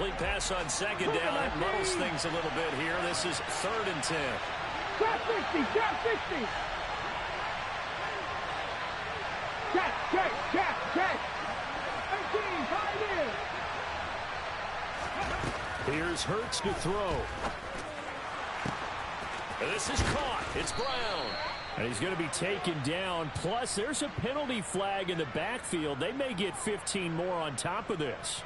Incomplete pass on second down. That muddles things a little bit here. This is 3rd and 10. Drop 60, drop 60. Check. 18, 5 in. Here's Hurts to throw. This is caught. It's Brown. And he's going to be taken down. Plus, there's a penalty flag in the backfield. They may get 15 more on top of this.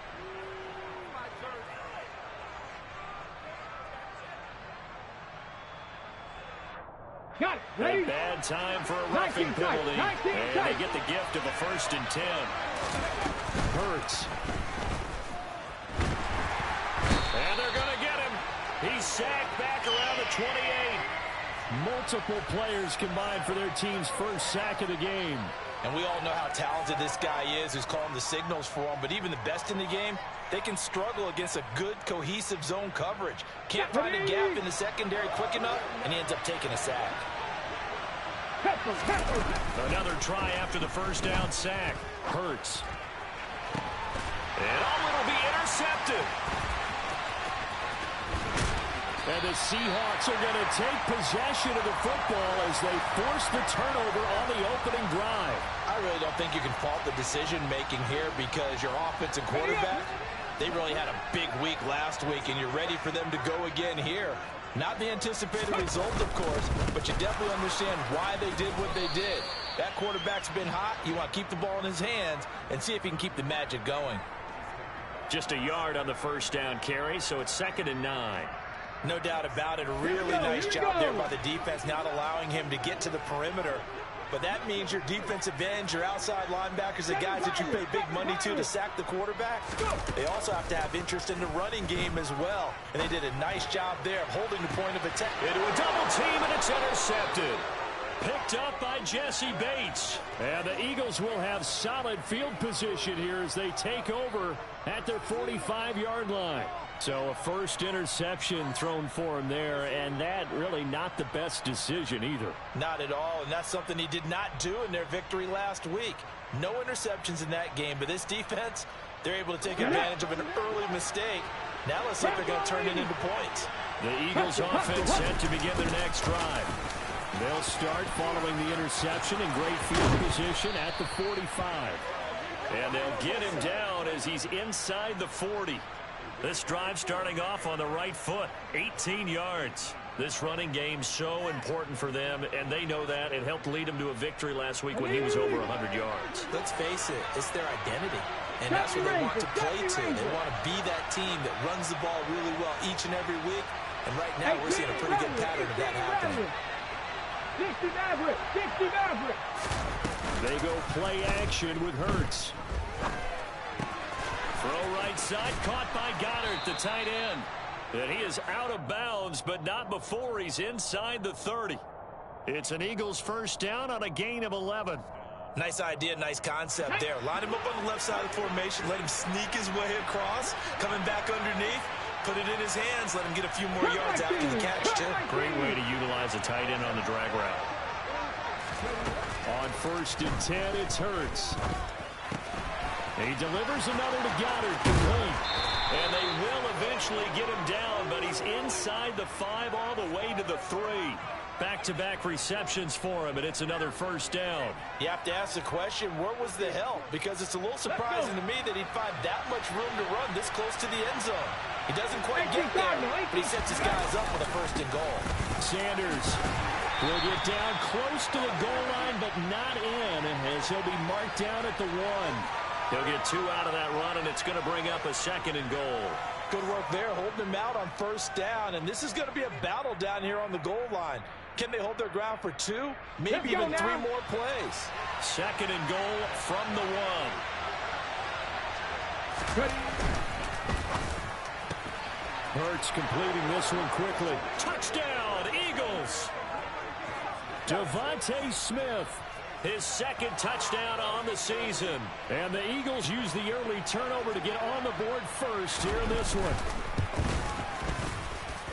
Got it. Ready? A bad time for a roughing penalty. And they get the gift of a 1st and 10. Hurts. And they're going to get him. He's sacked back around the 28. Multiple players combined for their team's first sack of the game. And we all know how talented this guy is who's calling the signals for him. But even the best in the game, they can struggle against a good, cohesive zone coverage. Can't find a gap in the secondary quick enough, and he ends up taking a sack. Another try after the first down sack. Hurts. And it'll be intercepted. And the Seahawks are going to take possession of the football as they force the turnover on the opening drive. I really don't think you can fault the decision-making here because your offensive quarterback, they really had a big week last week, and you're ready for them to go again here. Not the anticipated result, of course, but you definitely understand why they did what they did. That quarterback's been hot. You want to keep the ball in his hands and see if he can keep the magic going. Just a yard on the first down carry, so it's 2nd and 9. No doubt about it. A really nice job there by the defense, not allowing him to get to the perimeter. But that means your defensive ends, your outside linebackers, the guys that you pay big money to sack the quarterback, they also have to have interest in the running game as well. And they did a nice job there of holding the point of attack. Into a double team, and it's intercepted. Picked up by Jesse Bates. And the Eagles will have solid field position here as they take over at their 45-yard line. So a first interception thrown for him there, and that really not the best decision either. Not at all, and that's something he did not do in their victory last week. No interceptions in that game, but this defense, they're able to take advantage of an early mistake. Now let's see if they're going to turn it into points. The Eagles offense set to begin their next drive. They'll start following the interception in great field position at the 45. And they'll get him down as he's inside the 40. This drive starting off on the right foot, 18 yards. This running game so important for them, and they know that. It helped lead them to a victory last week when he was over 100 yards. Let's face it, it's their identity, and that's what they want to play to. They want to be that team that runs the ball really well each and every week, and right now we're seeing a pretty good pattern of that happening. 60 Maverick. They go play action with Hurts. Throw right side, caught by Goddard, the tight end. And he is out of bounds, but not before he's inside the 30. It's an Eagles first down on a gain of 11. Nice idea, nice concept there. Line him up on the left side of the formation, let him sneak his way across, coming back underneath, put it in his hands, let him get a few more yards after the catch, too. Great way to utilize a tight end on the drag route. On 1st and 10, it's Hurts. He delivers another to Goddard, complete. And they will eventually get him down, but he's inside the 5 all the way to the 3. Back-to-back receptions for him, and it's another first down. You have to ask the question, where was the help? Because it's a little surprising to me that he'd find that much room to run this close to the end zone. He doesn't quite get there, but he sets his guys up with a 1st and goal. Sanders will get down close to the goal line, but not in, as he'll be marked down at the 1. He'll get 2 out of that run, and it's going to bring up a 2nd and goal. Good work there, holding him out on 1st down, and this is going to be a battle down here on the goal line. Can they hold their ground for 2? Maybe even 3 more plays. 2nd and goal from the 1. Hurts completing this one quickly. Touchdown, Eagles! Devontae Smith, his 2nd touchdown on the season. And the Eagles use the early turnover to get on the board first here in this one.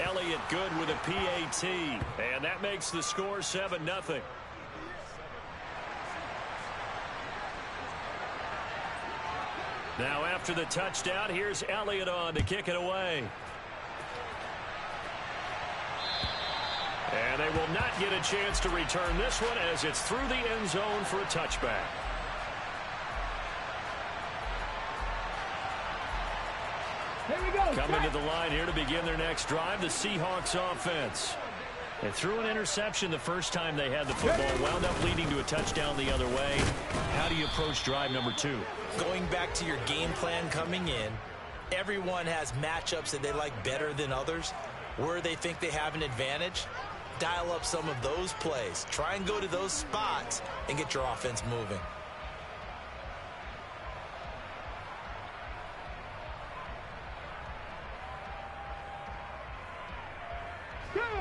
Elliott good with a PAT, and that makes the score 7-0. Now after the touchdown, here's Elliott on to kick it away. And they will not get a chance to return this one as it's through the end zone for a touchback. Here we go. Coming to the line here to begin their next drive, the Seahawks offense. They threw an interception the first time they had the football, wound up leading to a touchdown the other way. How do you approach drive number 2? Going back to your game plan coming in, everyone has matchups that they like better than others. Where they think they have an advantage, dial up some of those plays. Try and go to those spots and get your offense moving.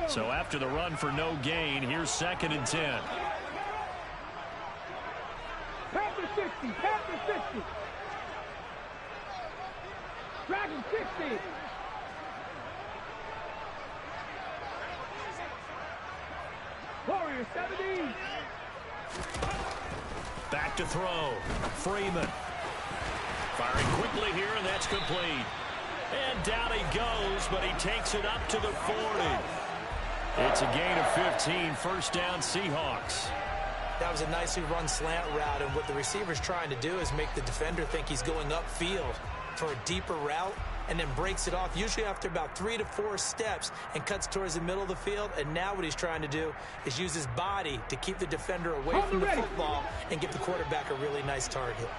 So after the run for no gain, here's 2nd and 10. Panther 60. Panther 60. Dragon 60. Warriors 70. Back to throw. Freeman. Firing quickly here, and that's complete. And down he goes, but he takes it up to the 40. It's a gain of 15, first down Seahawks. That was a nicely run slant route, and what the receiver's trying to do is make the defender think he's going upfield for a deeper route, and then breaks it off, usually after about 3 to 4 steps, and cuts towards the middle of the field. And now what he's trying to do is use his body to keep the defender away from the football and give the quarterback a really nice target.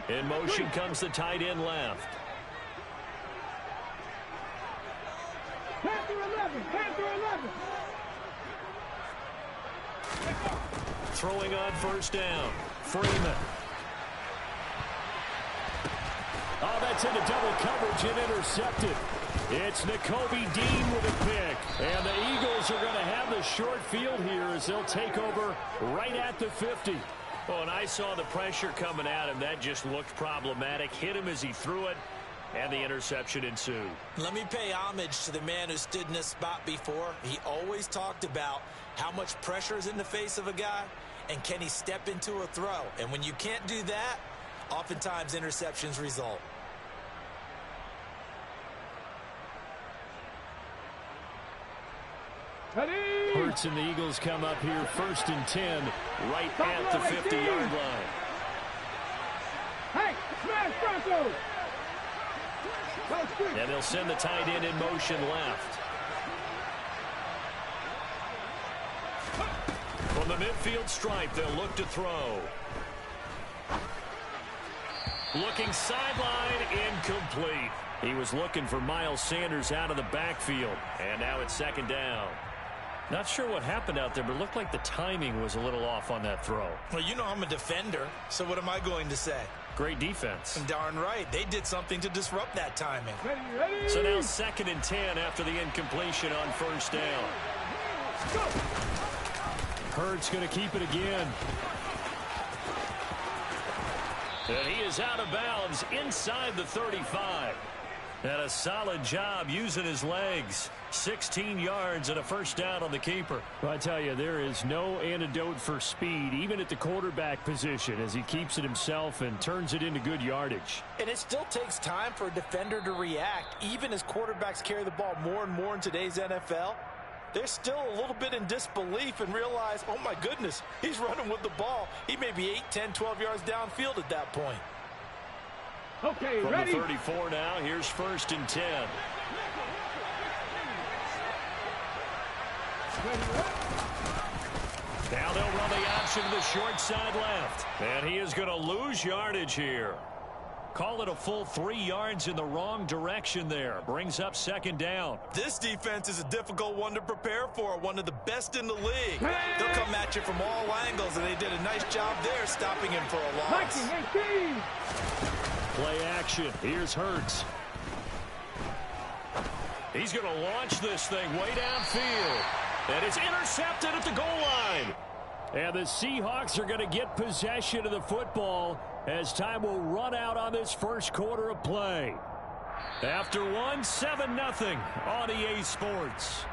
In motion comes the tight end left. Panther 11. Panther 11. Throwing on first down. Freeman. Oh, that's into double coverage and intercepted. It's Nakobe Dean with a pick. And the Eagles are going to have the short field here as they'll take over right at the 50. Oh, and I saw the pressure coming at him. That just looked problematic. Hit him as he threw it, and the interception ensued. Let me pay homage to the man who stood in this spot before. He always talked about how much pressure is in the face of a guy, and can he step into a throw. And when you can't do that, oftentimes interceptions result. Hurts and the Eagles come up here 1st and 10 right at the 50-yard line. Hey, smash Bronco! And they'll send the tight end in motion left. From the midfield stripe, they'll look to throw. Looking sideline, incomplete. He was looking for Miles Sanders out of the backfield. And now it's 2nd down. Not sure what happened out there, but it looked like the timing was a little off on that throw. Well, you know I'm a defender, so what am I going to say? Great defense. Darn right. They did something to disrupt that timing. Ready. So now 2nd and 10 after the incompletion on first down. Go. Hurts going to keep it again. And he is out of bounds inside the 35. And a solid job using his legs. 16 yards and a first down on the keeper. Well, I tell you, there is no antidote for speed, even at the quarterback position, as he keeps it himself and turns it into good yardage. And it still takes time for a defender to react, even as quarterbacks carry the ball more and more in today's NFL. They're still a little bit in disbelief and realize, oh my goodness, he's running with the ball. He may be 8, 10, 12 yards downfield at that point. Okay, From ready. the 34 now, here's 1st and 10. Now they'll run the option to the short side left. And he is going to lose yardage here. Call it a full 3 yards in the wrong direction there. Brings up 2nd down. This defense is a difficult one to prepare for, one of the best in the league. They'll come at you from all angles, and they did a nice job there stopping him for a loss. 18. Play action. Here's Hurts. He's going to launch this thing way downfield. And it's intercepted at the goal line. And the Seahawks are going to get possession of the football as time will run out on this first quarter of play. After 7-0 on EA Sports.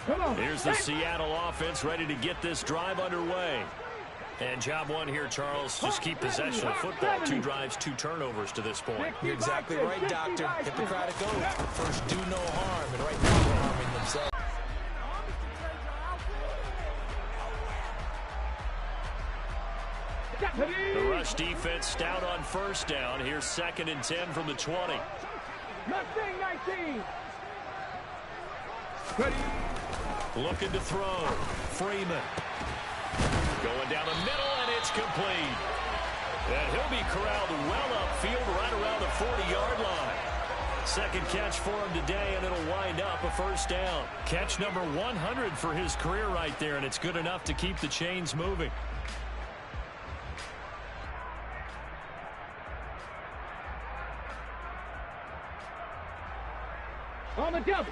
Come on. Here's the Seattle offense ready to get this drive underway. And job one here, Charles. Just keep possession of football. 2 drives, 2 turnovers to this point. You're exactly right, Doctor. Hippocratic oath. First, do no harm. And right now, they're harming themselves. The rush defense stout on first down. Here's 2nd and 10 from the 20. Mustang 19. Looking to throw. Freeman. Going down the middle, and it's complete. And he'll be corralled well upfield right around the 40-yard line. Second catch for him today, and it'll wind up a first down. Catch number 100 for his career right there, and it's good enough to keep the chains moving. On the jump.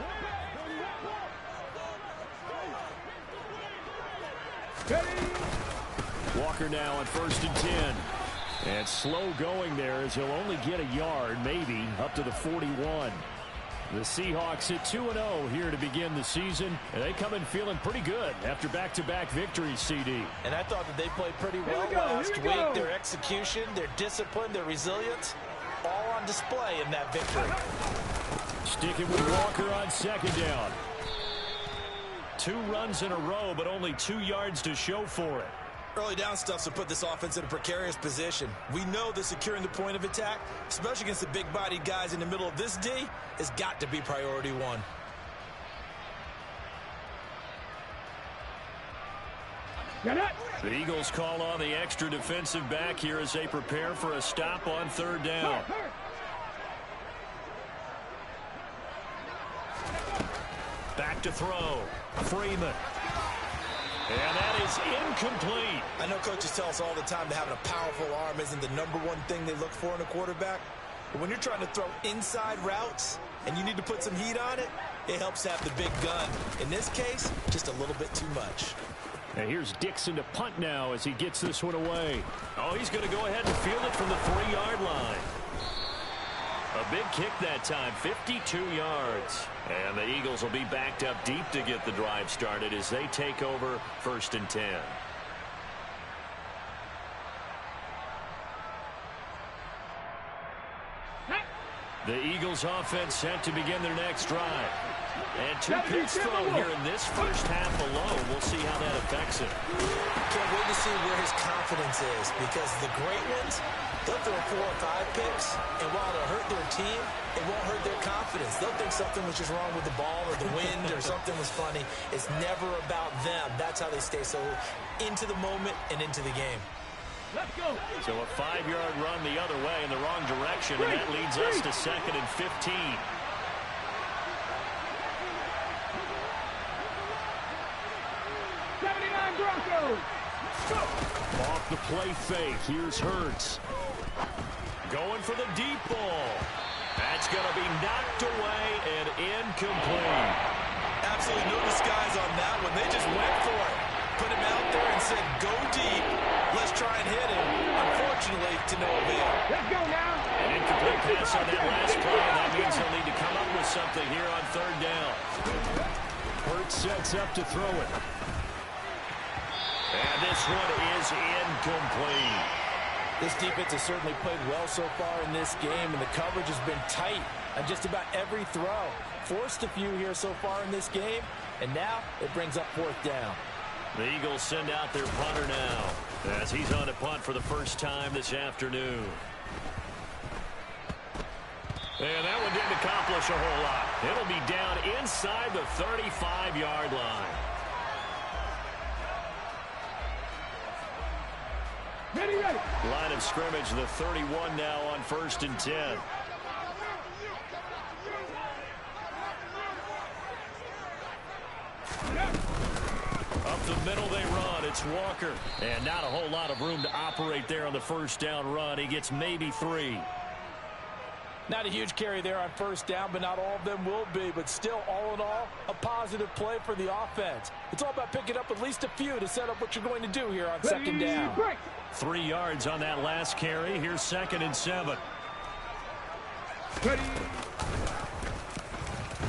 Walker now on 1st and 10. And slow going there as he'll only get a yard, maybe, up to the 41. The Seahawks at 2-0 here to begin the season, and they come in feeling pretty good after back-to-back victories, CD. And I thought that they played pretty well last week. Their execution, their discipline, their resilience, all on display in that victory. Sticking with Walker on 2nd down. 2 runs in a row, but only 2 yards to show for it. Early down stuff to put this offense in a precarious position. We know that securing the point of attack, especially against the big-bodied guys in the middle of this D, has got to be priority 1. The Eagles call on the extra defensive back here as they prepare for a stop on 3rd down. Back to throw. Freeman. And that is incomplete. I know coaches tell us all the time that having a powerful arm isn't the #1 thing they look for in a quarterback. But when you're trying to throw inside routes and you need to put some heat on it, it helps to have the big gun. In this case, just a little bit too much. And here's Dixon to punt now as he gets this one away. Oh, he's going to go ahead and field it from the 3-yard line. A big kick that time, 52 yards. And the Eagles will be backed up deep to get the drive started as they take over 1st and 10. The Eagles offense set to begin their next drive. And 2 picks thrown here in this first half alone. We'll see how that affects him. Can't wait to see where his confidence is, because the great ones, they'll throw 4 or 5 picks, and while it'll hurt their team, it won't hurt their confidence. They'll think something was just wrong with the ball or the wind or something was funny. It's never about them. That's how they stay so into the moment and into the game. Let's go. So a 5-yard run the other way in the wrong direction, and that leads us to 2nd and 15. Off the play fake. Here's Hurts. Going for the deep ball. That's going to be knocked away and incomplete. Absolutely no disguise on that one. They just went for it. Put him out there and said, go deep. Let's try and hit him. Unfortunately, to no avail. Let's go now. An incomplete pass on that last play. That means they'll need to come up with something here on 3rd down. Hurts sets up to throw it. And this one is incomplete. This defense has certainly played well so far in this game, and the coverage has been tight on just about every throw. Forced a few here so far in this game, and now it brings up 4th down. The Eagles send out their punter now as he's on to punt for the first time this afternoon. And that one didn't accomplish a whole lot. It'll be down inside the 35-yard line. Ready. Line of scrimmage, the 31 now on 1st and 10. Up the middle they run. It's Walker. And not a whole lot of room to operate there on the first down run. He gets maybe 3. Not a huge carry there on 1st down, but not all of them will be. But still, all in all, a positive play for the offense. It's all about picking up at least a few to set up what you're going to do here on 2nd down. 3 yards on that last carry. Here's 2nd and 7.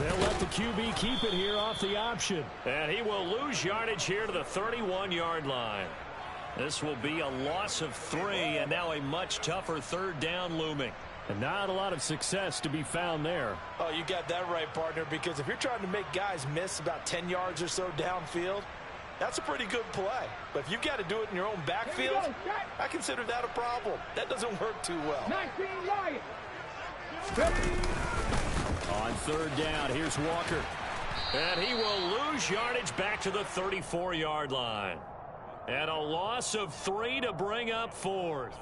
They'll let the QB keep it here off the option. And he will lose yardage here to the 31-yard line. This will be a loss of 3, and now a much tougher third down looming. And not a lot of success to be found there. Oh, you got that right, partner, because if you're trying to make guys miss about 10 yards or so downfield, that's a pretty good play. But if you've got to do it in your own backfield, I consider that a problem. That doesn't work too well. 19 Lions. On third down, here's Walker. And he will lose yardage back to the 34-yard line. And a loss of 3 to bring up 4th.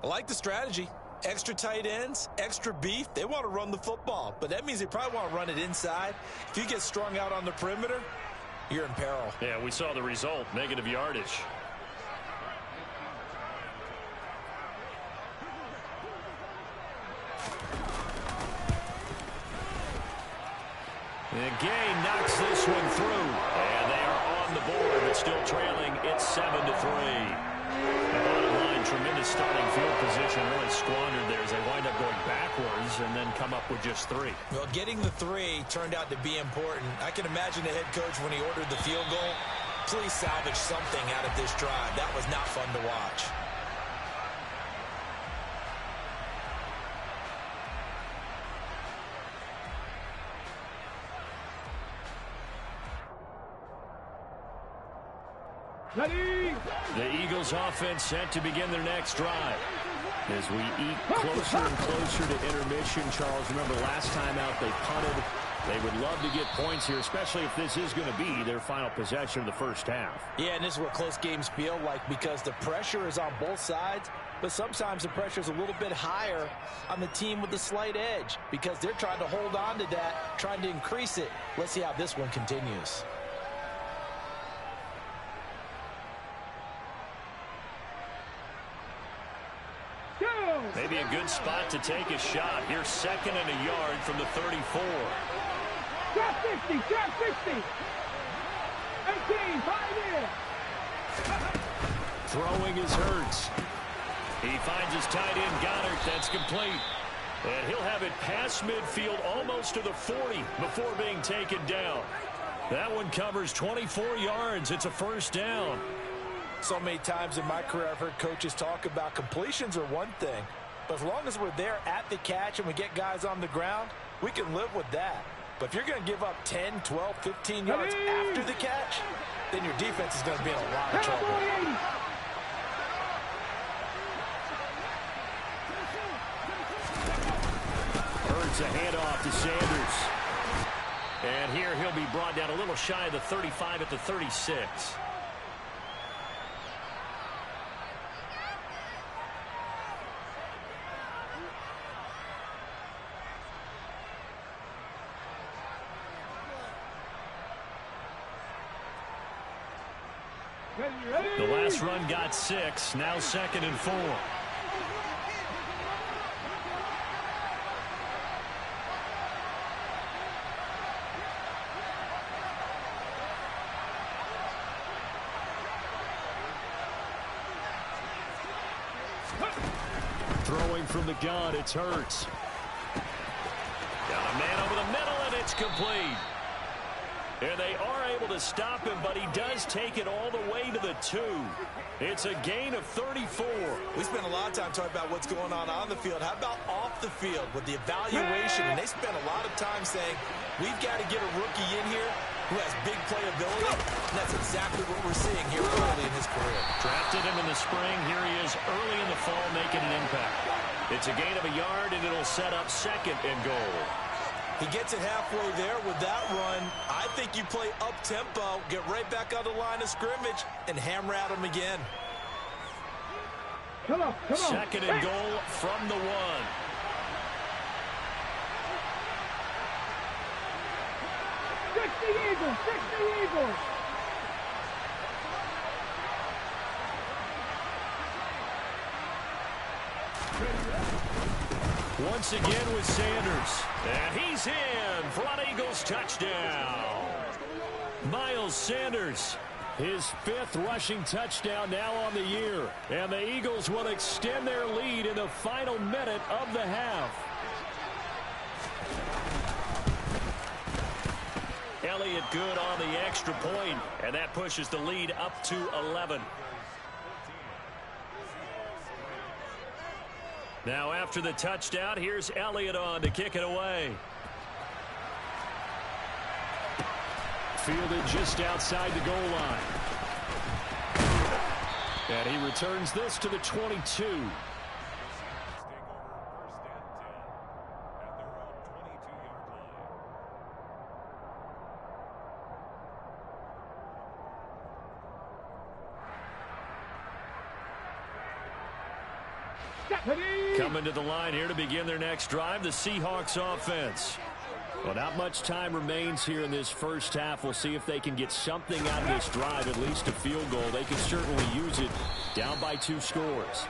I like the strategy. Extra tight ends, extra beef. They want to run the football, but that means they probably want to run it inside. If you get strung out on the perimeter, you're in peril. Yeah, we saw the result, negative yardage. And Gay knocks this one through. And they are on the board, but still trailing. It's 7-3. The bottom line, tremendous starting field position, really squandered there as they wind up going backwards and then come up with just 3. Well, getting the 3 turned out to be important. I can imagine the head coach when he ordered the field goal. Please salvage something out of this drive. That was not fun to watch. Ready. The Eagles offense set to begin their next drive. As we eat closer and closer to intermission, Charles, remember last time out they punted. They would love to get points here, especially if this is going to be their final possession of the first half. Yeah, and this is what close games feel like because the pressure is on both sides, but sometimes the pressure is a little bit higher on the team with the slight edge because they're trying to hold on to that, trying to increase it. Let's see how this one continues. Maybe a good spot to take a shot. Here's 2nd and a yard from the 34. Drop 60, drop 60. 18, 5 in. Throwing is Hurts. He finds his tight end, Goddard. That's complete. And he'll have it past midfield almost to the 40 before being taken down. That one covers 24 yards. It's a first down. So many times in my career I've heard coaches talk about completions are one thing, but as long as we're there at the catch and we get guys on the ground, we can live with that. But if you're going to give up 10, 12, 15 yards after the catch, then your defense is going to be in a lot of trouble. Hurts a handoff to Sanders. And here he'll be brought down a little shy of the 35 at the 36. The last run got 6. Now 2nd and 4. Throwing from the gun, it's Hurts. Got a man over the middle, and it's complete. And they are able to stop him, but he does take it all the way to the 2. It's a gain of 34. We spent a lot of time talking about what's going on the field. How about off the field with the evaluation? And they spent a lot of time saying, we've got to get a rookie in here who has big playability. And that's exactly what we're seeing here early in his career. Drafted him in the spring. Here he is early in the fall making an impact. It's a gain of a yard, and it'll set up 2nd and goal. He gets it halfway there with that run. I think you play up-tempo, get right back on the line of scrimmage, and hammer at him again. Come on, come on. 2nd and goal from the 1. Eagles, 60 Eagles. Once again with Sanders. And he's in for an Eagles touchdown. Miles Sanders, his 5th rushing touchdown now on the year. And the Eagles will extend their lead in the final minute of the half. Elliott good on the extra point, and that pushes the lead up to 11. Now after the touchdown, here's Elliott on to kick it away. Fielded just outside the goal line. And he returns this to the 22. Coming to the line here to begin their next drive, the Seahawks offense. Well, not much time remains here in this first half. We'll see if they can get something out of this drive, at least a field goal. They can certainly use it, down by 2 scores.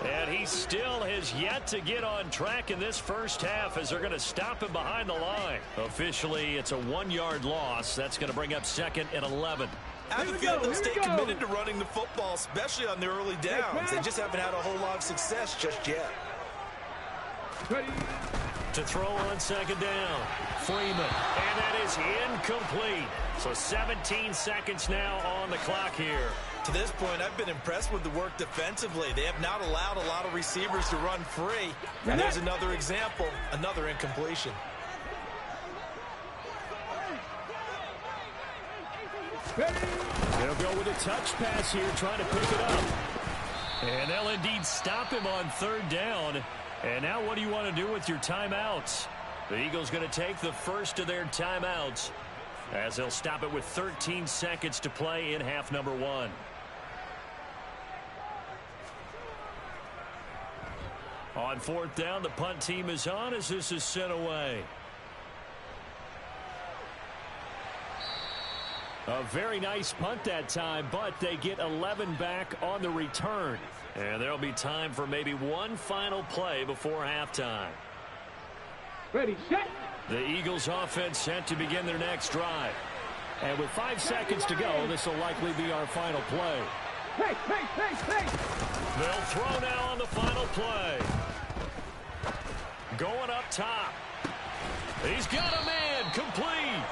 And he still has yet to get on track in this first half as they're going to stop him behind the line. Officially, it's a 1-yard loss. That's going to bring up 2nd and 11. I have a feeling they'll stay committed to running the football, especially on the early downs. They just haven't had a whole lot of success just yet. To throw on 2nd down, Freeman, and that is incomplete. So 17 seconds now on the clock here. To this point, I've been impressed with the work defensively. They have not allowed a lot of receivers to run free. And there's another example, another incompletion. They'll go with a touch pass here, trying to pick it up. And they'll indeed stop him on 3rd down. And now what do you want to do with your timeouts? The Eagles going to take the first of their timeouts as they'll stop it with 13 seconds to play in half number 1. On 4th down, the punt team is on as this is sent away. A very nice punt that time, but they get 11 back on the return. And there'll be time for maybe one final play before halftime. Ready, set. The Eagles offense set to begin their next drive. And with 5 seconds to go, this will likely be our final play. Hey, hey, hey, hey. They'll throw now on the final play. Going up top. He's got a man, complete.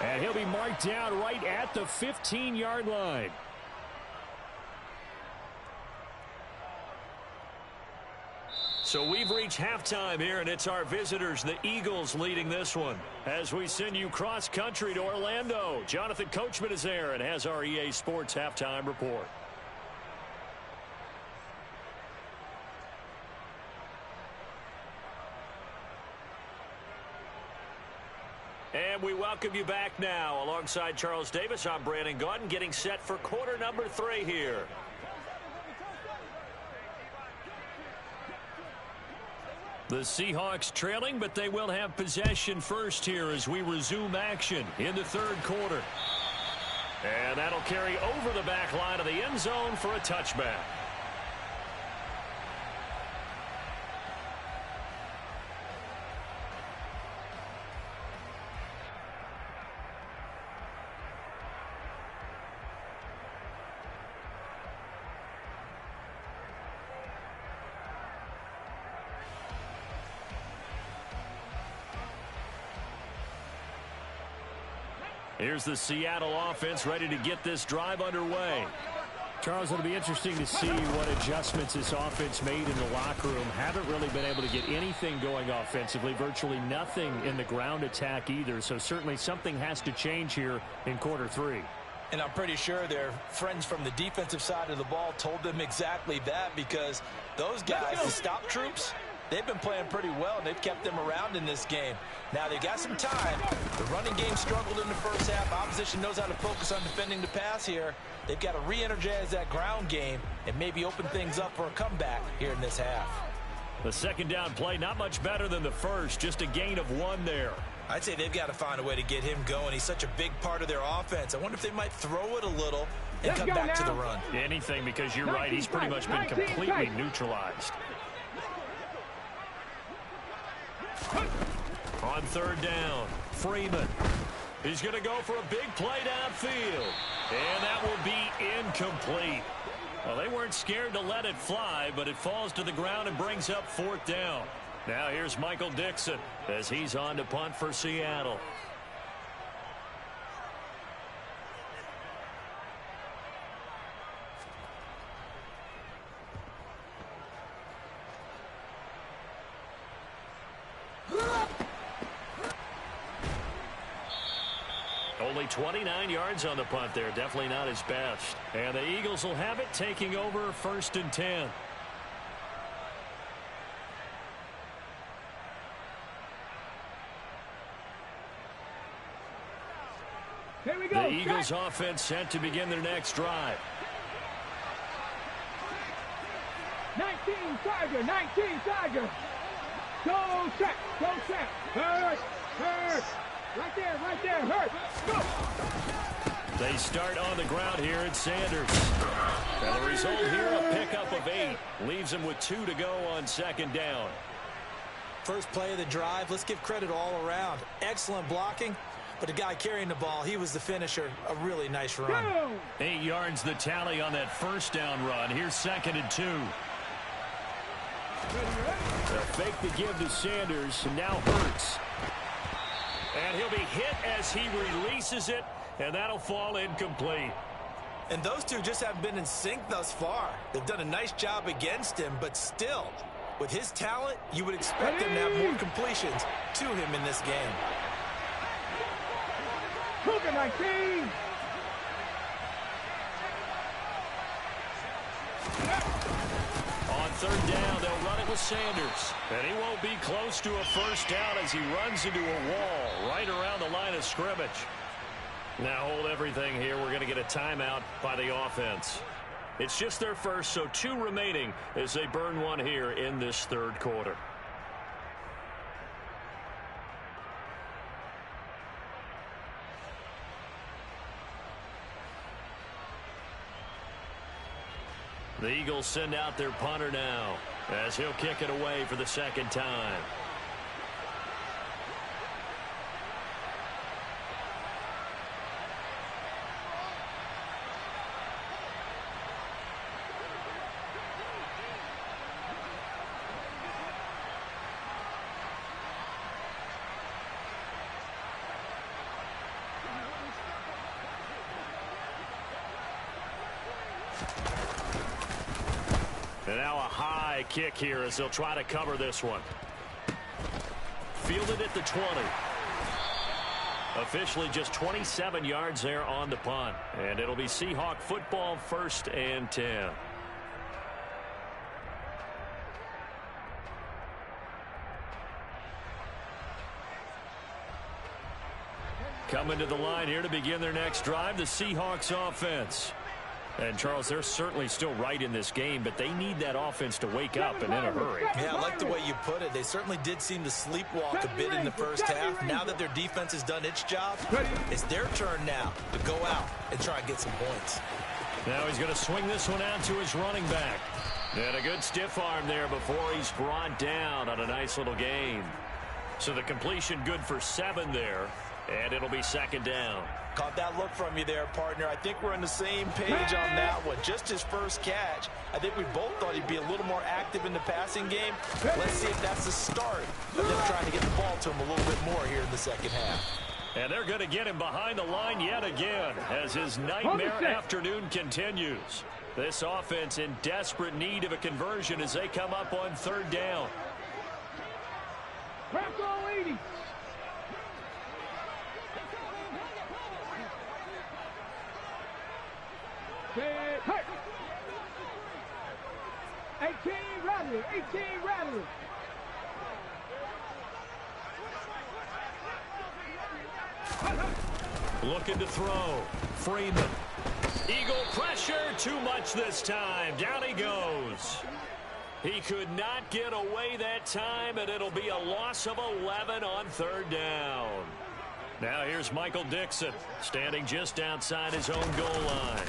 And he'll be marked down right at the 15-yard line. So we've reached halftime here, and it's our visitors, the Eagles, leading this one. As we send you cross-country to Orlando, Jonathan Coachman is there and has our EA Sports halftime report. And we welcome you back now. Alongside Charles Davis, I'm Brandon Gaudin, getting set for quarter number 3 here. The Seahawks trailing, but they will have possession first here as we resume action in the 3rd quarter. And that'll carry over the back line of the end zone for a touchback. Here's the Seattle offense ready to get this drive underway. Charles, it'll be interesting to see what adjustments this offense made in the locker room. Haven't really been able to get anything going offensively, virtually nothing in the ground attack either. So certainly something has to change here in quarter 3. And I'm pretty sure their friends from the defensive side of the ball told them exactly that, because those guys, the stop troops, they've been playing pretty well, and they've kept them around in this game. Now, they've got some time. The running game struggled in the first half. Opposition knows how to focus on defending the pass here. They've got to re-energize that ground game and maybe open things up for a comeback here in this half. The 2nd down play, not much better than the first, just a gain of 1 there. I'd say they've got to find a way to get him going. He's such a big part of their offense. I wonder if they might throw it a little and come back to the run. Anything, because you're right. He's pretty much been completely neutralized. On 3rd down, Freeman. He's going to go for a big play downfield. And that will be incomplete. Well, they weren't scared to let it fly, but it falls to the ground and brings up 4th down. Now here's Michael Dixon as he's on to punt for Seattle. 29 yards on the punt there. Definitely not his best. And the Eagles will have it, taking over 1st and 10. Here we go. The Eagles offense set to begin their next drive. 19 Tiger, 19 Tiger. Go set, go set. Hurt, hurt. Right there, hurt. Go. They start on the ground here at Sanders. And the result here, a pickup of 8. Leaves them with 2 to go on 2nd down. First play of the drive, let's give credit all around. Excellent blocking, but the guy carrying the ball, he was the finisher. A really nice run. 8 yards the tally on that 1st down run. Here's 2nd and 2. A fake to give to Sanders, and now Hurts. And he'll be hit as he releases it, and that'll fall incomplete. And those two just haven't been in sync thus far. They've done a nice job against him, but still, with his talent, you would expect him to have more completions to him in this game. Cougar 19. On 3rd down, they'll run it with Sanders. And he won't be close to a 1st down as he runs into a wall right around the line of scrimmage. Now hold everything here. We're going to get a timeout by the offense. It's just their first, so 2 remaining as they burn one here in this 3rd quarter. The Eagles send out their punter now as he'll kick it away for the 2nd time. And now a high kick here as they'll try to cover this one. Fielded at the 20. Officially just 27 yards there on the punt. And it'll be Seahawk football, 1st and 10. Coming to the line here to begin their next drive, the Seahawks offense. And, Charles, they're certainly still right in this game, but they need that offense to wake up and in a hurry. Yeah, I like the way you put it. They certainly did seem to sleepwalk a bit in the 1st half. Now that their defense has done its job, it's their turn now to go out and try and get some points. Now he's going to swing this one out to his running back. And a good stiff arm there before he's brought down on a nice little gain. So the completion good for 7 there, and it'll be 2nd down. Caught that look from you there, partner. I think we're on the same page on that one. Just his first catch. I think we both thought he'd be a little more active in the passing game. Let's see if that's the start of them trying to get the ball to him a little bit more here in the 2nd half. And they're going to get him behind the line yet again as his nightmare afternoon continues. This offense in desperate need of a conversion as they come up on 3rd down. Crack all 80. Hey. 18 Rattler, 18 Rattler. Looking to throw. Freeman. Eagle pressure. Too much this time. Down he goes. He could not get away that time, and it'll be a loss of 11 on 3rd down. Now here's Michael Dixon, standing just outside his own goal line.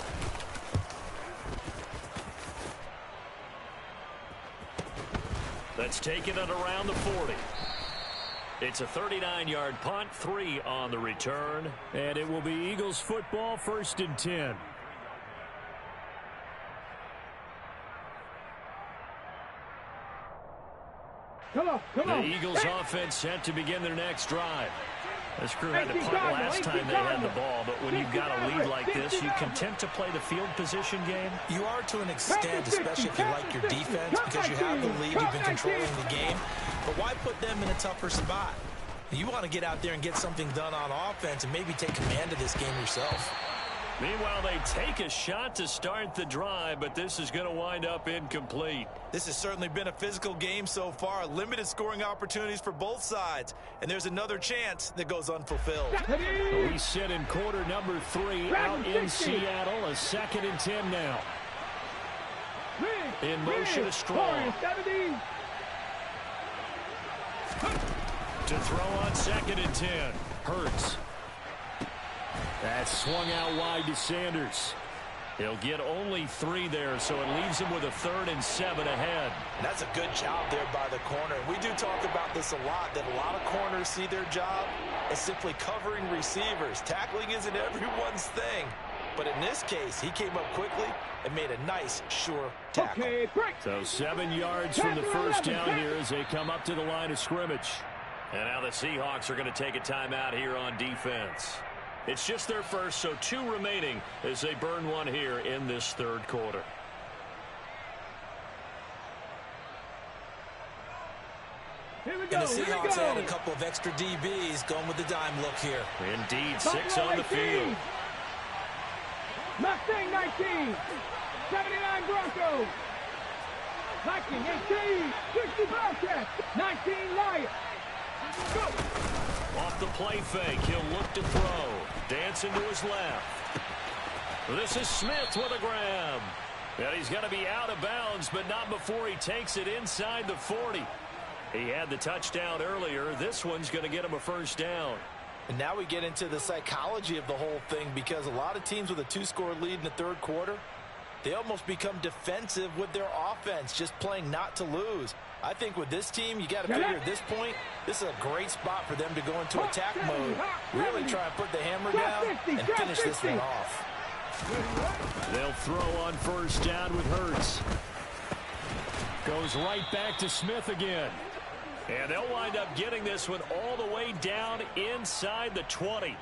That's taken it around the 40. It's a 39-yard punt, 3 on the return, and it will be Eagles football, 1st and 10. Come on. The Eagles offense set to begin their next drive. This crew had to punt last time they had the ball, but when you've got a lead like this, you content to play the field position game? You are to an extent, especially if you like your defense, because you have the lead, you've been controlling the game. But why put them in a tougher spot? You want to get out there and get something done on offense and maybe take command of this game yourself. Meanwhile, they take a shot to start the drive, but this is going to wind up incomplete. This has certainly been a physical game so far. Limited scoring opportunities for both sides. And there's another chance that goes unfulfilled. We sit in quarter number 3 out in Seattle. A 2nd and 10 now. In motion, a strong. To throw on 2nd and 10. Hurts. That's swung out wide to Sanders. He'll get only 3 there, so it leaves him with a 3rd and 7 ahead. And that's a good job there by the corner. We do talk about this a lot, that a lot of corners see their job as simply covering receivers. Tackling isn't everyone's thing. But in this case, he came up quickly and made a nice, sure tackle. So 7 yards from the first down here as they come up to the line of scrimmage. And now the Seahawks are going to take a timeout here on defense. It's just their first, so 2 remaining as they burn one here in this 3rd quarter. Here we go. And the Seahawks add a couple of extra DBs going with the dime look here. Indeed, 6 on the field. Mustang 19, 79 Broncos. Viking 18, 60 Bobcats, 19 Lions. Go. Off the play fake, he'll look to throw. Dancing to his left. This is Smith with a grab. And he's going to be out of bounds, but not before he takes it inside the 40. He had the touchdown earlier. This one's going to get him a first down. And now we get into the psychology of the whole thing, because a lot of teams with a 2-score lead in the 3rd quarter, they almost become defensive with their offense, just playing not to lose. I think with this team, you got to figure at this point, this is a great spot for them to go into attack mode, really try and put the hammer down and finish this one off. They'll throw on first down with Hurts. Goes right back to Smith again. And they'll wind up getting this one all the way down inside the 20.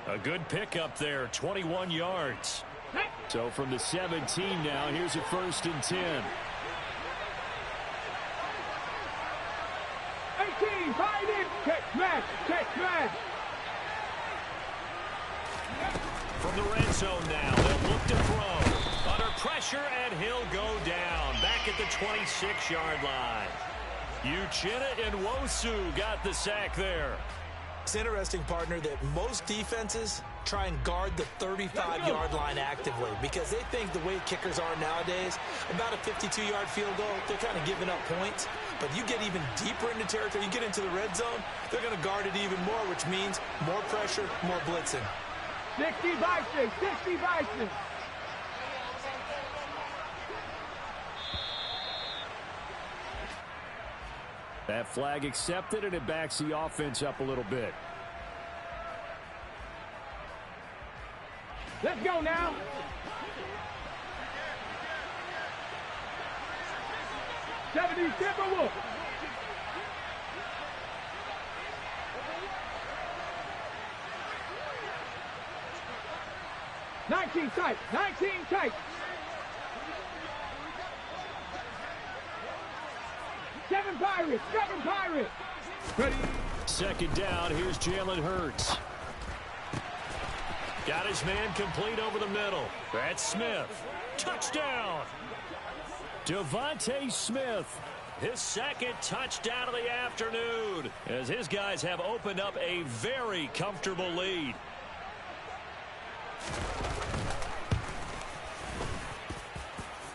A good pickup there, 21 yards. So from the 17 now, here's a 1st and 10. 18, find it. Catch smash, catch smash. From the red zone now, they'll look to throw. Under pressure, and he'll go down. Back at the 26-yard line. Uchenna Nwosu got the sack there. It's interesting, partner, that most defenses try and guard the 35-yard line actively, because they think the way kickers are nowadays, about a 52-yard field goal, they're kind of giving up points. But you get even deeper into territory, you get into the red zone, they're going to guard it even more, which means more pressure, more blitzing. 60 Bison, 60 Bison. That flag accepted, and it backs the offense up a little bit. Let's go now. '70s Timberwolves. '19 tight, 19 tight. 7 Pirates, 7 Pirates. Ready. 2nd down, here's Jalen Hurts. Got his man complete over the middle. That's Smith. Touchdown. Devontae Smith. His 2nd touchdown of the afternoon, as his guys have opened up a very comfortable lead.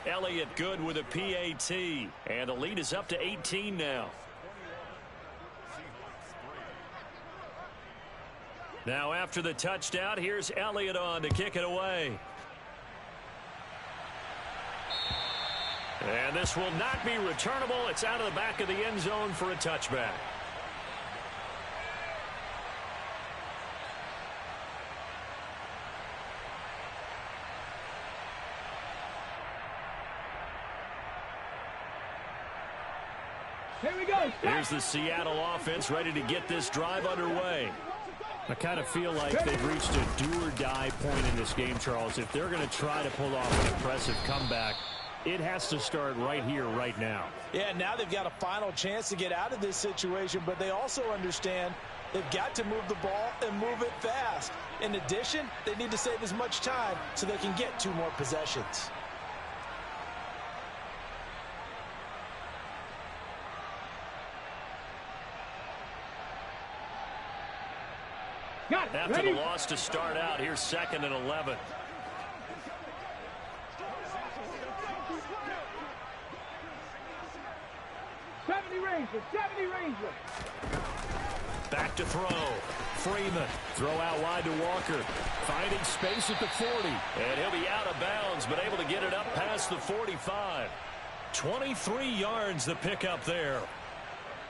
Elliott good with a PAT, and the lead is up to 18 now. Now after the touchdown, here's Elliott on to kick it away. And this will not be returnable. It's out of the back of the end zone for a touchback. Here we go. Here's the Seattle offense ready to get this drive underway. I kind of feel like they've reached a do-or-die point in this game, Charles. If they're going to try to pull off an impressive comeback, it has to start right here, right now. Yeah, now they've got a final chance to get out of this situation, but they also understand They've got to move the ball and move it fast. In addition, they need to save as much time so they can get 2 more possessions. After the loss to start out, here's 2nd and 11. Back to throw. Freeman. Throw out wide to Walker. Finding space at the 40. And he'll be out of bounds, but able to get it up past the 45. 23 yards the pickup there.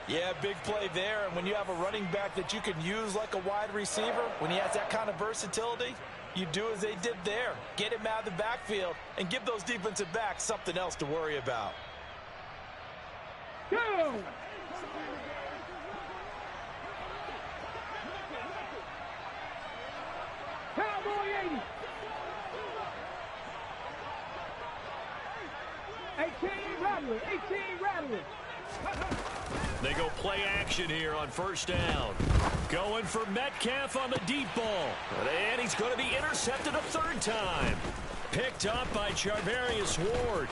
Yeah, big play there. And when you have a running back that you can use like a wide receiver, when he has that kind of versatility, you do as they did there. Get him out of the backfield and give those defensive backs something else to worry about. Go! Cowboy 80. 18 Rattler. 18 Rattler. They go play action here on 1st down. Going for Metcalf on the deep ball. And he's going to be intercepted a 3rd time. Picked up by Bwarriors Ward.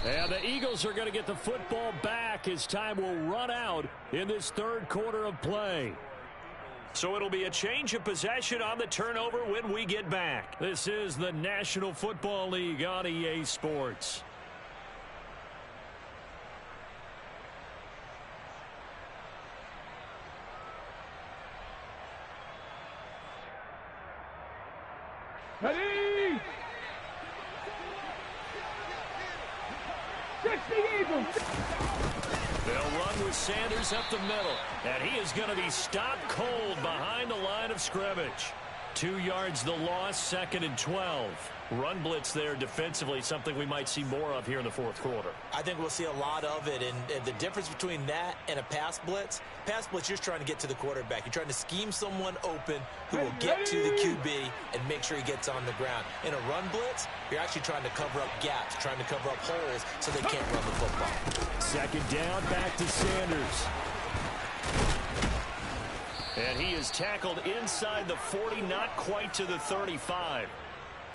And the Eagles are going to get the football back as time will run out in this 3rd quarter of play. So it'll be a change of possession on the turnover when we get back. This is the National Football League on EA Sports. Ready! 60 Eagles! They'll run with Sanders up the middle. And he is going to be stopped cold behind the line of scrimmage. 2 yards the loss, 2nd and 12. Run blitz there defensively, something we might see more of here in the 4th quarter. I think we'll see a lot of it, and the difference between that and a pass blitz, you're trying to get to the quarterback. You're trying to scheme someone open who will get to the QB and make sure he gets on the ground. In a run blitz, you're actually trying to cover up gaps, trying to cover up holes so they can't run the football. 2nd down, back to Sanders. And he is tackled inside the 40, not quite to the 35.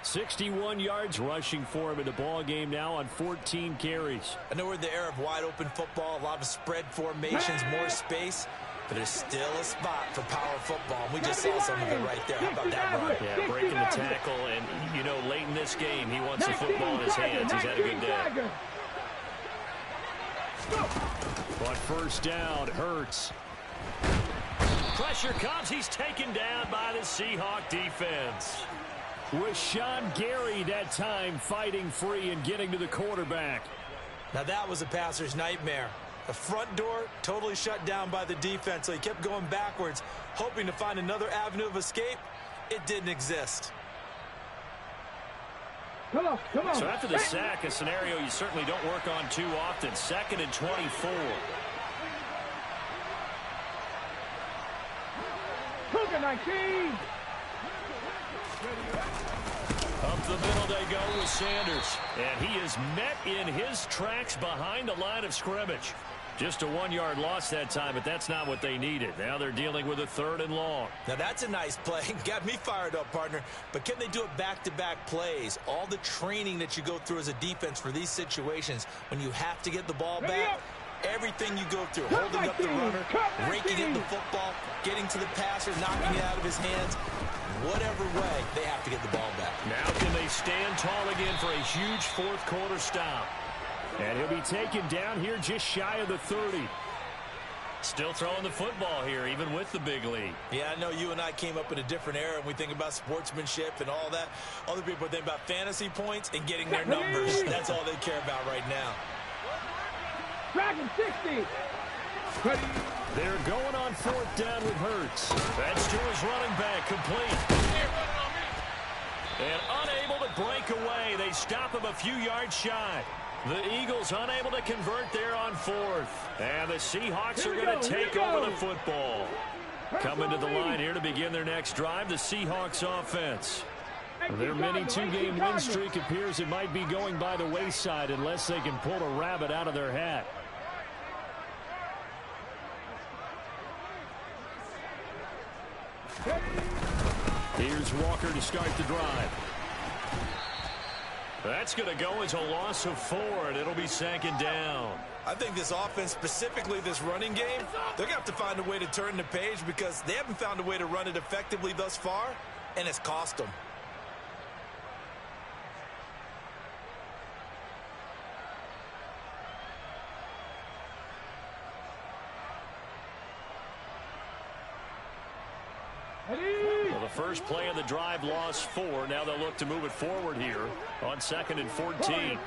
61 yards rushing for him in the ball game now on 14 carries. I know we're in the era of wide open football, a lot of spread formations, more space, but there's still a spot for power football. And we just saw some of it right there. How about that run? Yeah, breaking the tackle, and, you know, late in this game, he wants the football in his hands. He's had a good day. But 1st down, Hurts. Pressure comes. He's taken down by the Seahawk defense. Rashawn Gary that time fighting free and getting to the quarterback. Now that was a passer's nightmare. The front door totally shut down by the defense, so he kept going backwards, hoping to find another avenue of escape. It didn't exist. Come on, come on. So after the sack, a scenario you certainly don't work on too often. 2nd and 24. Cougar 19. Up the middle they go with Sanders. And he is met in his tracks behind the line of scrimmage. Just a 1-yard loss that time, but that's not what they needed. Now they're dealing with a 3rd and long. Now that's a nice play. Got me fired up, partner. But can they do it back-to-back plays? All the training that you go through as a defense for these situations, when you have to get the ball back, everything you go through, holding up the runner, raking in the football, getting to the passer, knocking it out of his hands, whatever way, they have to get the ball back. Now can they stand tall again for a huge 4th quarter stop? And he'll be taken down here just shy of the 30. Still throwing the football here, even with the big lead. Yeah, I know you and I came up in a different era, and we think about sportsmanship and all that. Other people think about fantasy points and getting their numbers. That's all they care about right now. Dragon 60. They're going on 4th down with Hurts. That's to his running back, complete. And unable to break away. They stop him a few yards shy. The Eagles unable to convert there on 4th. And the Seahawks are going to take over the football. Coming to the line here to begin their next drive, the Seahawks offense. Their mini 2-game win streak appears it might be going by the wayside unless they can pull a rabbit out of their hat. Here's Walker to start the drive. That's going to go as a loss of 4, and it'll be 2nd down. I think this offense, specifically this running game, they're going to have to find a way to turn the page because they haven't found a way to run it effectively thus far, and it's cost them. Well, the first play of the drive lost 4. Now they'll look to move it forward here on 2nd and 14.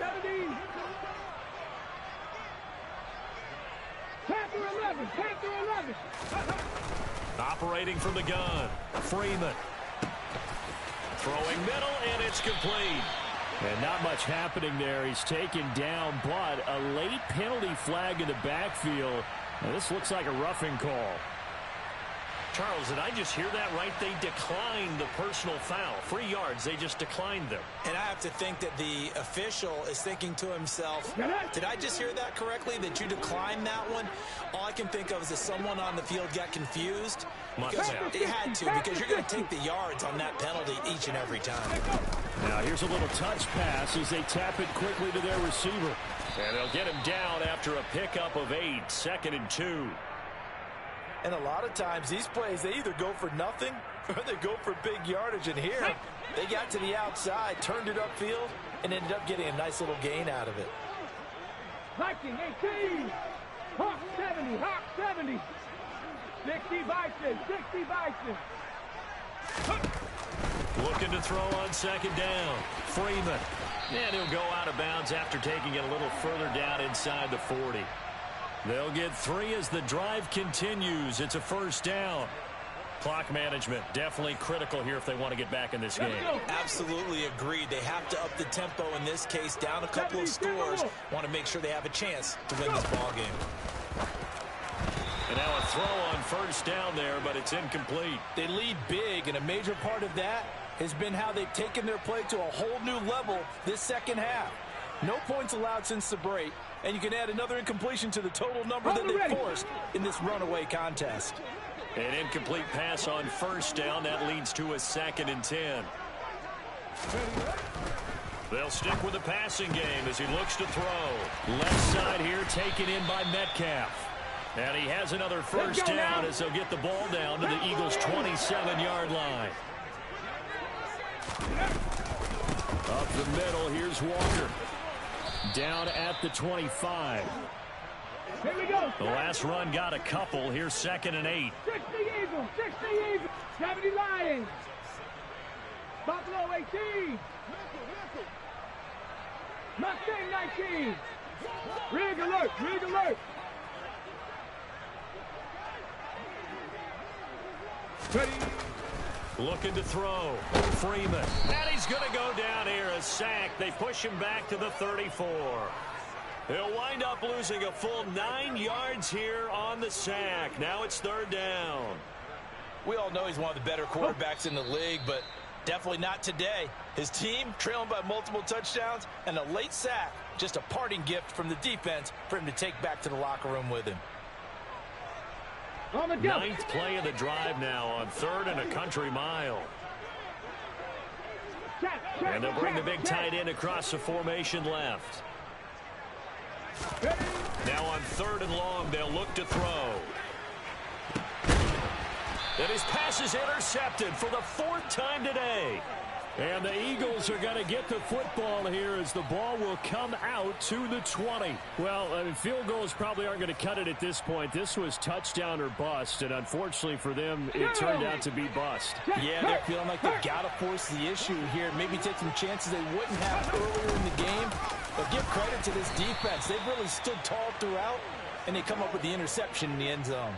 Operating from the gun. Freeman. Throwing middle, and it's complete. And not much happening there. He's taken down, but a late penalty flag in the backfield. Now, this looks like a roughing call. Charles, did I just hear that right? They declined the personal foul. 3 yards, they just declined them. And I have to think that the official is thinking to himself, did I just hear that correctly, that you declined that one? All I can think of is that someone on the field got confused. It had to, because you're going to take the yards on that penalty each and every time. Now here's a little touch pass as they tap it quickly to their receiver. And they'll get him down after a pickup of 8, 2nd and 2. And a lot of times these plays, they either go for nothing or they go for big yardage. And here, they got to the outside, turned it upfield, and ended up getting a nice little gain out of it. Viking 18. Hawk 70. Hawk 70. 60 Bison. 60 Bison. Looking to throw on 2nd down. Freeman. And he'll go out of bounds after taking it a little further down inside the 40. They'll get 3 as the drive continues. It's a 1st down. Clock management definitely critical here if they want to get back in this game. Absolutely agreed. They have to up the tempo in this case, down a couple of scores. Want to make sure they have a chance to win this ball game. And now a throw on 1st down there, but it's incomplete. They lead big, and a major part of that has been how they've taken their play to a whole new level this 2nd half. No points allowed since the break, and you can add another incompletion to the total number that they forced in this runaway contest. An incomplete pass on 1st down. That leads to a 2nd and 10. They'll stick with the passing game as he looks to throw. Left side here taken in by Metcalf. And he has another 1st down as they'll get the ball down to the Eagles' 27-yard line. Up the middle, here's Walker. Down at the 25. Here we go. The last run got a couple. Here's 2nd and 8. 60 Eagles. 60 Eagles. 70 Lions. Buffalo 18. Mustang 19. Rig alert. Rig alert. Ready. Looking to throw. Freeman. And he's going to go down here. A sack. They push him back to the 34. He'll wind up losing a full 9 yards here on the sack. Now it's 3rd down. We all know he's one of the better quarterbacks in the league, but definitely not today. His team trailing by multiple touchdowns and a late sack. Just a parting gift from the defense for him to take back to the locker room with him. 9th play of the drive now on 3rd and a country mile. And they'll bring the big tight end across the formation left. Now on 3rd and long, they'll look to throw. And his pass is intercepted for the 4th time today. And the Eagles are going to get the football here as the ball will come out to the 20. Well, I mean, field goals probably aren't going to cut it at this point. This was touchdown or bust, and unfortunately for them, it turned out to be bust. Yeah, they're feeling like they've got to force the issue here. Maybe take some chances they wouldn't have earlier in the game. But give credit to this defense. They've really stood tall throughout, and they come up with the interception in the end zone.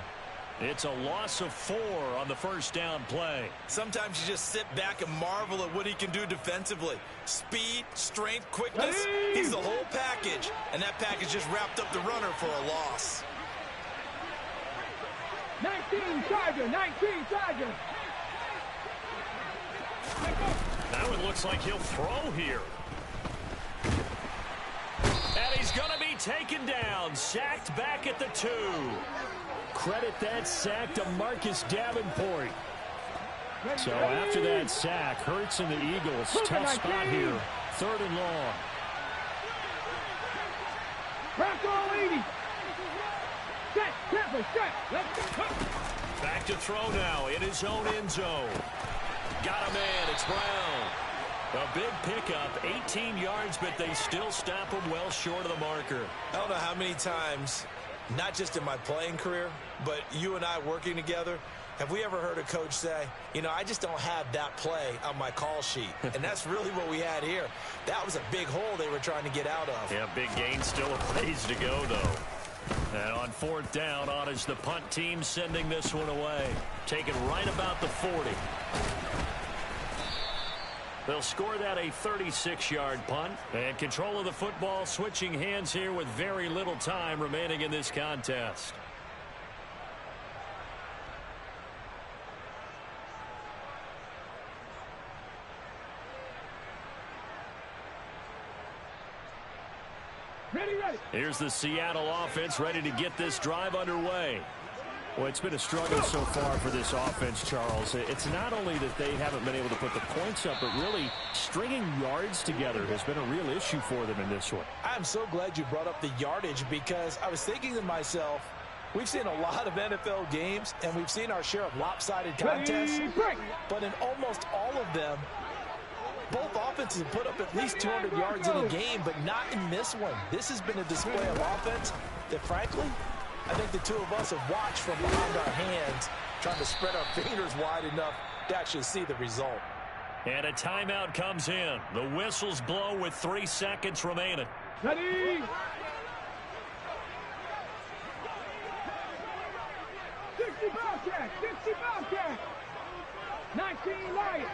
It's a loss of 4 on the 1st down play. Sometimes you just sit back and marvel at what he can do defensively. Speed, strength, quickness. He's the whole package. And that package just wrapped up the runner for a loss. 19 Charger. 19 Charger. That one looks like he'll throw here. And he's going to be taken down. Sacked back at the 2. Credit that sack to Marcus Davenport. So after that sack, Hurts and the Eagles, tough spot here. 3rd and long. Crack all 80. Set, Pepper, set. Let's go. Back to throw now in his own end zone. Got a man. It's Brown. A big pickup, 18 yards, but they still stop him well short of the marker. I don't know how many times, not just in my playing career, but you and I working together, have we ever heard a coach say, you know, I just don't have that play on my call sheet. And that's really what we had here. That was a big hole they were trying to get out of. Yeah, big gain, still a ways to go, though. And on 4th down, on is the punt team sending this one away. Taken right about the 40. They'll score that a 36-yard punt. And control of the football switching hands here with very little time remaining in this contest. Ready, ready. Here's the Seattle offense ready to get this drive underway. Well, it's been a struggle so far for this offense, Charles. It's not only that they haven't been able to put the points up, but really stringing yards together has been a real issue for them in this one. I'm so glad you brought up the yardage because I was thinking to myself, we've seen a lot of NFL games, and we've seen our share of lopsided contests, but in almost all of them, both offenses have put up at least 200 yards in a game, but not in this one. This has been a display of offense that, frankly, I think the two of us have watched from behind our hands, trying to spread our fingers wide enough to actually see the result. And a timeout comes in. The whistles blow with 3 seconds remaining. Ready. 60 Bobcat, 60 Bobcat. 19 Lions.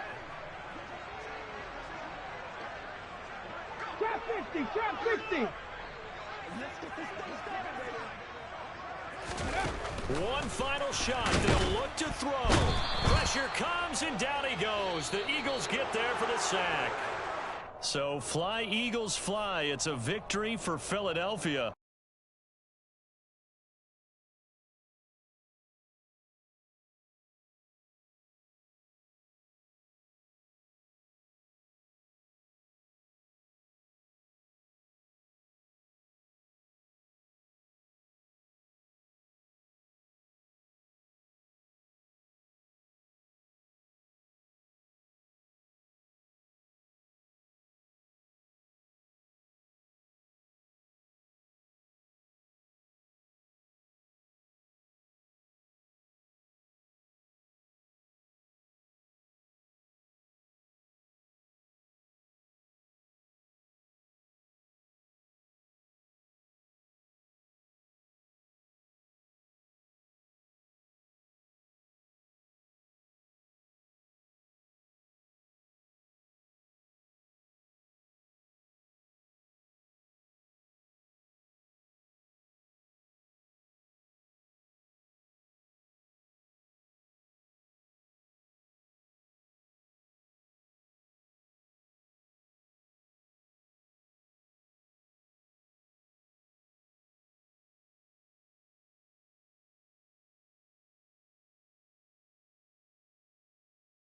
Trap 50, trap 50. One final shot. They'll look to throw. Pressure comes, and down he goes. The Eagles get there for the sack. So fly, Eagles, fly. It's a victory for Philadelphia.